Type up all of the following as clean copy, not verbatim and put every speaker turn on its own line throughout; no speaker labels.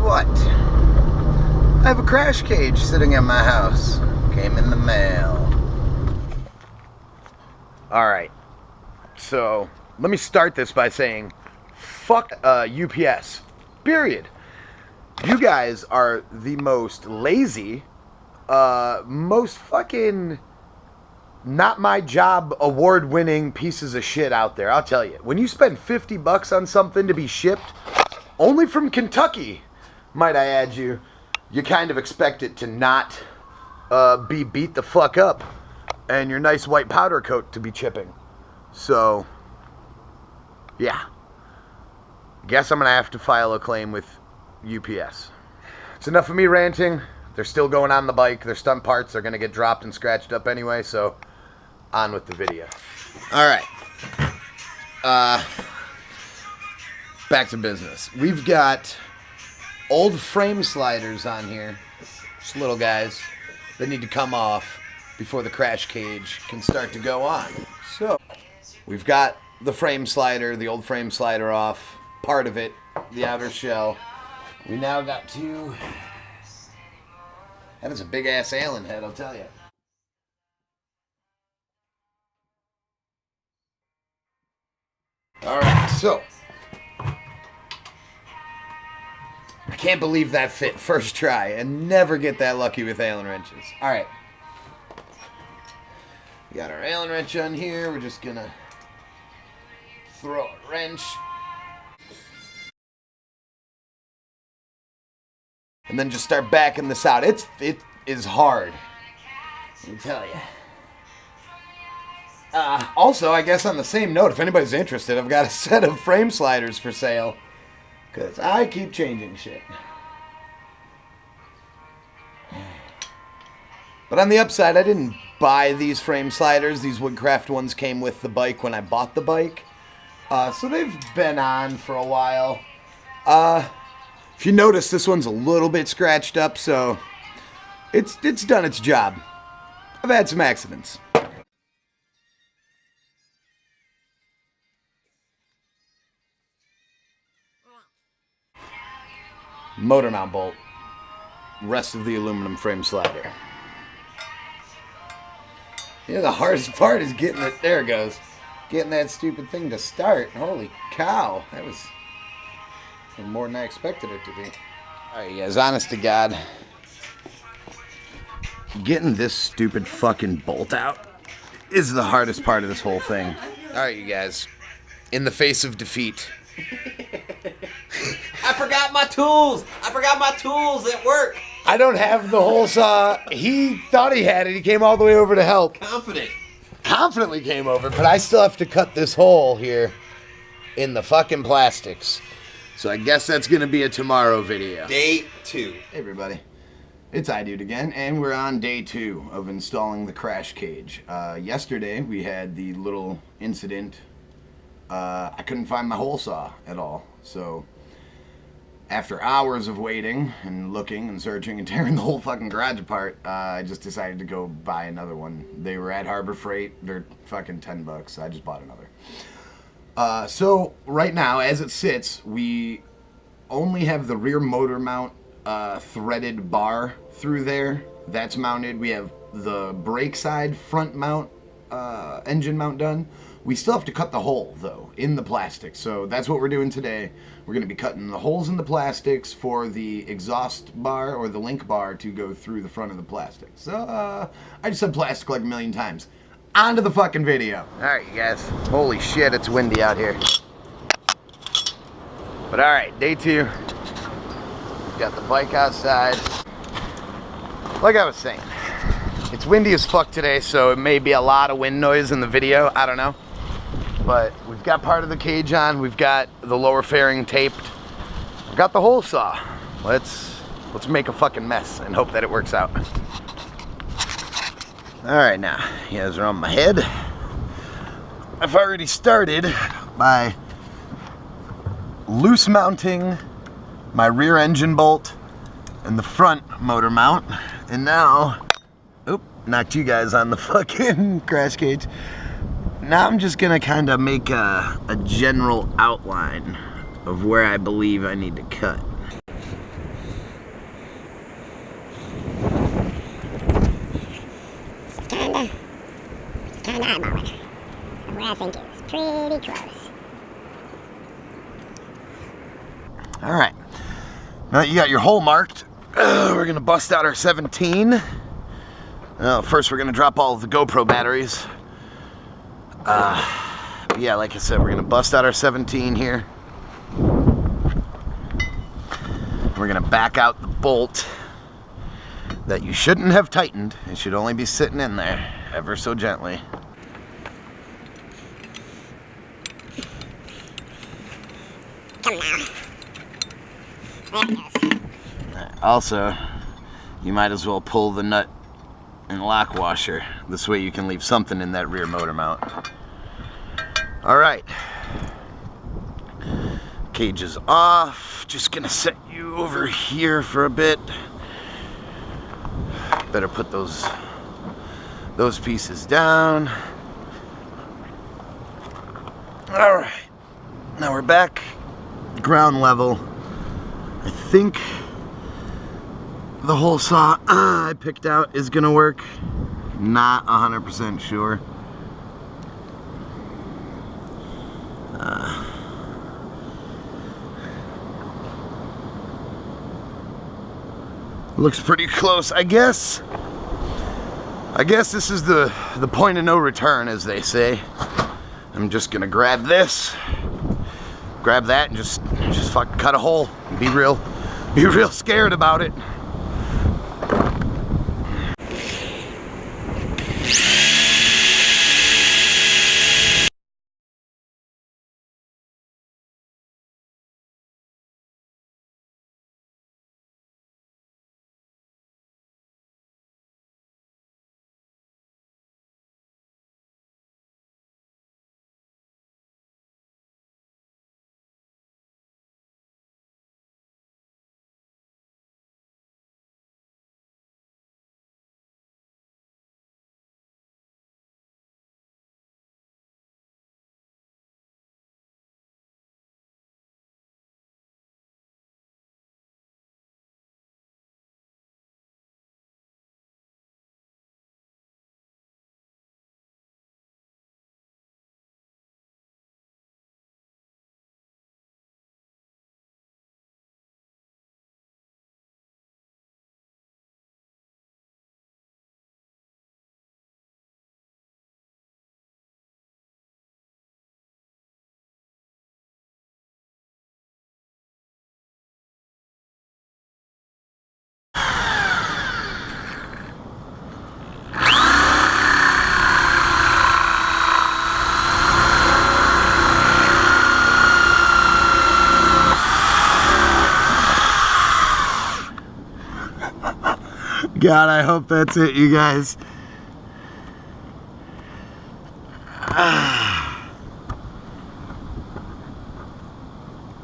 what? I have a crash cage sitting at my house. Came in the mail. Alright, so let me start this by saying, fuck UPS. Period. You guys are the most lazy, most fucking not my job award-winning pieces of shit out there. I'll tell you. When you spend $50 on something to be shipped, only from Kentucky, might I add you kind of expect it to not be beat the fuck up and your nice white powder coat to be chipping. So, yeah. Guess I'm going to have to file a claim with UPS. It's enough of me ranting. They're still going on the bike. Their stunt parts are going to get dropped and scratched up anyway, so on with the video. Alright. Back to business. We've got old frame sliders on here. Just little guys that need to come off before the crash cage can start to go on. So, we've got the frame slider, the old frame slider off, part of it, the outer shell. We now got to... That is a big-ass Allen head, I'll tell you. Alright, so... I can't believe that fit first try, and never get that lucky with Allen wrenches. Alright. We got our Allen wrench on here. We're just gonna throw a wrench. And then just start backing this out. It is hard. Let me tell you. Also, I guess on the same note, if anybody's interested, I've got a set of frame sliders for sale. Because I keep changing shit. But on the upside, I didn't buy these frame sliders. These Woodcraft ones came with the bike when I bought the bike. So they've been on for a while. If you notice, this one's a little bit scratched up, so it's done its job. I've had some accidents. Motor mount bolt. Rest of the aluminum frame slider. Yeah, the hardest part is getting it. There it goes. Getting that stupid thing to start. Holy cow. That was more than I expected it to be. Alright, you guys, honest to God, getting this stupid fucking bolt out is the hardest part of this whole thing. Alright, you guys, in the face of defeat.
I forgot my tools! I forgot my tools at work!
I don't have the hole saw. He thought he had it. He came all the way over to help. Confidently came over, but I still have to cut this hole here in the fucking plastics. So I guess that's going to be a tomorrow video.
Day 2.
Hey everybody, it's iDude again, and we're on day 2 of installing the crash cage. Yesterday we had the little incident. I couldn't find my hole saw at all, so after hours of waiting and looking and searching and tearing the whole fucking garage apart, I just decided to go buy another one. They were at Harbor Freight. They're fucking $10. I just bought another. So right now, as it sits, we only have the rear motor mount threaded bar through there. That's mounted. We have the brake side front mount, engine mount done. We still have to cut the hole, though, in the plastic. So that's what we're doing today. We're going to be cutting the holes in the plastics for the exhaust bar or the link bar to go through the front of the plastic. So, I just said plastic like a million times. On to the fucking video. Alright, you guys. Holy shit, it's windy out here. But alright, day 2. We've got the bike outside. Like I was saying, it's windy as fuck today, so it may be a lot of wind noise in the video. I don't know. But we've got part of the cage on. We've got the lower fairing taped. We've got the hole saw. Let's make a fucking mess and hope that it works out. Alright, now, you guys are on my head. I've already started by loose mounting my rear engine bolt and the front motor mount. And now, oop, knocked you guys on the fucking crash cage. Now I'm just gonna kind of make a general outline of where I believe I need to cut.
pretty close.
All right. Now that you got your hole marked, we're gonna bust out our 17. First, we're gonna drop all of the GoPro batteries. Yeah, like I said, we're gonna bust out our 17 here. We're gonna back out the bolt that you shouldn't have tightened. It should only be sitting in there ever so gently.
Come now. There it goes.
Also, you might as well pull the nut and lock washer. This way you can leave something in that rear motor mount. All right. Cage is off. Just gonna set you over here for a bit. Better put those pieces down. All right. Now we're back ground level. I think the hole saw I picked out is gonna work. Not 100% sure. Looks pretty close, I guess. I guess this is the point of no return, as they say. I'm just gonna grab this, grab that, and just fucking cut a hole. Be real scared about it. God, I hope that's it, you guys.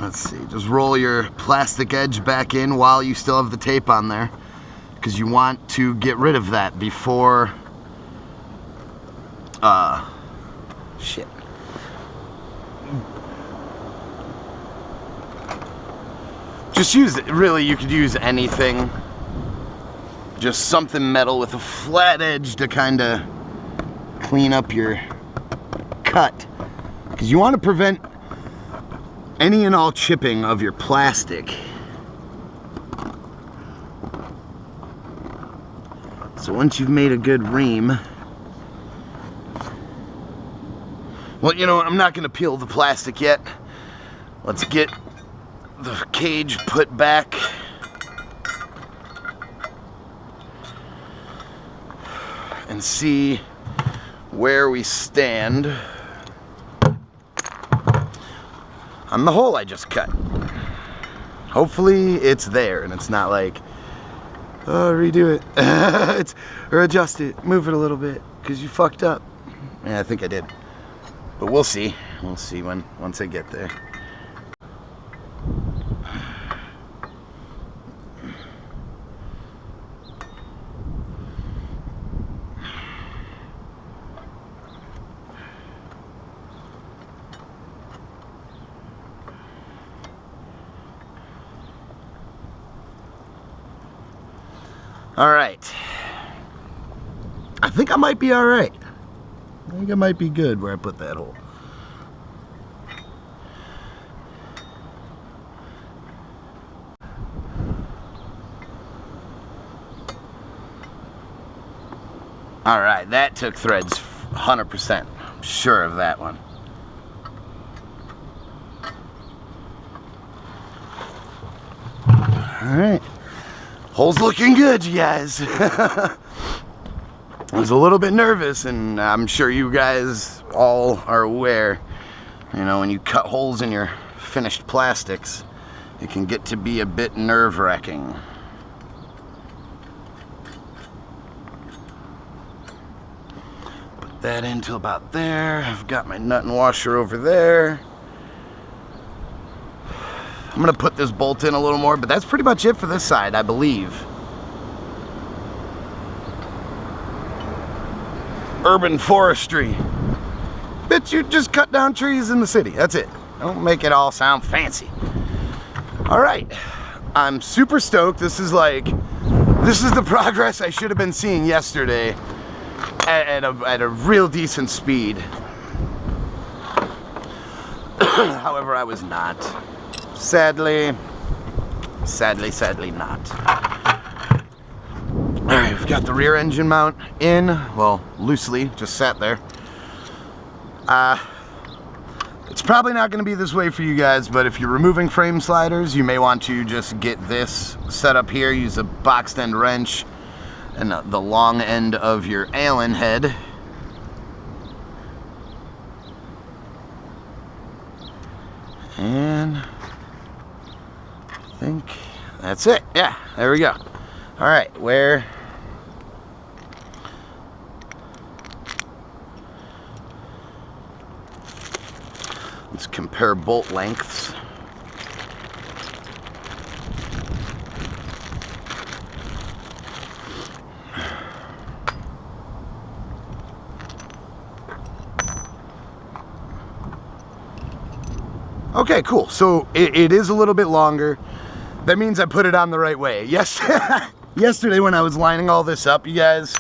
Let's see, just roll your plastic edge back in while you still have the tape on there, because you want to get rid of that before, shit. Just use it, really, you could use anything. Just something metal with a flat edge to kind of clean up your cut, because you want to prevent any and all chipping of your plastic. So once you've made a good ream, well, you know what, I'm not going to peel the plastic yet. Let's get the cage put back. And see where we stand on the hole I just cut. Hopefully it's there and it's not like, oh, redo it. Or adjust it, move it a little bit, because you fucked up. Yeah, I think I did. But we'll see. We'll see once I get there. All right. I think I might be all right. I think I might be good where I put that hole. All right, that took threads 100%. I'm sure of that one. All right, hole's looking good, you guys. I was a little bit nervous, and I'm sure you guys all are aware, you know, when you cut holes in your finished plastics, it can get to be a bit nerve-wracking. Put that into about there. I've got my nut and washer over there. I'm gonna put this bolt in a little more, but that's pretty much it for this side, I believe. Urban forestry. Bitch, you just cut down trees in the city. That's it. Don't make it all sound fancy. All right, I'm super stoked. This is the progress I should have been seeing yesterday at a real decent speed. However, I was not. Sadly not. All right, we've got the rear engine mount in, well, loosely, just sat there. It's probably not going to be this way for you guys, but if you're removing frame sliders, you may want to just get this set up here. Use a boxed end wrench and the long end of your Allen head. And I think that's it. Yeah, there we go. All right, let's compare bolt lengths. Okay, cool. So it is a little bit longer. That means I put it on the right way. Yes. Yesterday when I was lining all this up, you guys,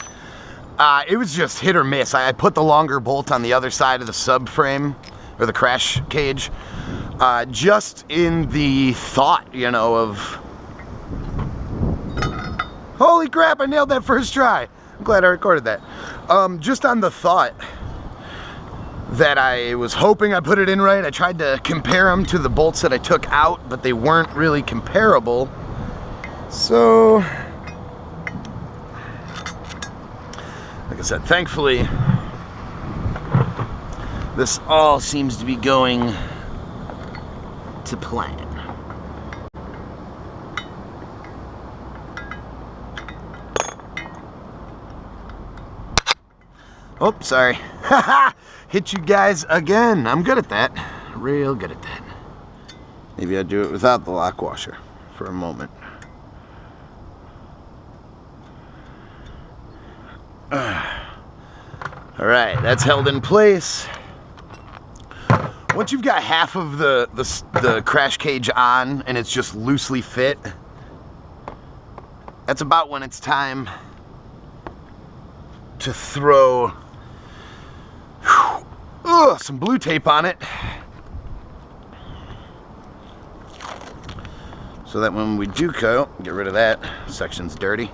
it was just hit or miss. I put the longer bolt on the other side of the subframe, or the crash cage, just in the thought, you know, of, holy crap, I nailed that first try. I'm glad I recorded that. Just on the thought that I was hoping I put it in right. I tried to compare them to the bolts that I took out, but they weren't really comparable. So, like I said, thankfully, this all seems to be going to plan. Oh, sorry. Hit you guys again. I'm good at that. Real good at that. Maybe I'd do it without the lock washer for a moment. All right, that's held in place. Once you've got half of the crash cage on and it's just loosely fit, that's about when it's time to throw some blue tape on it, so that when we do go, get rid of that section's dirty.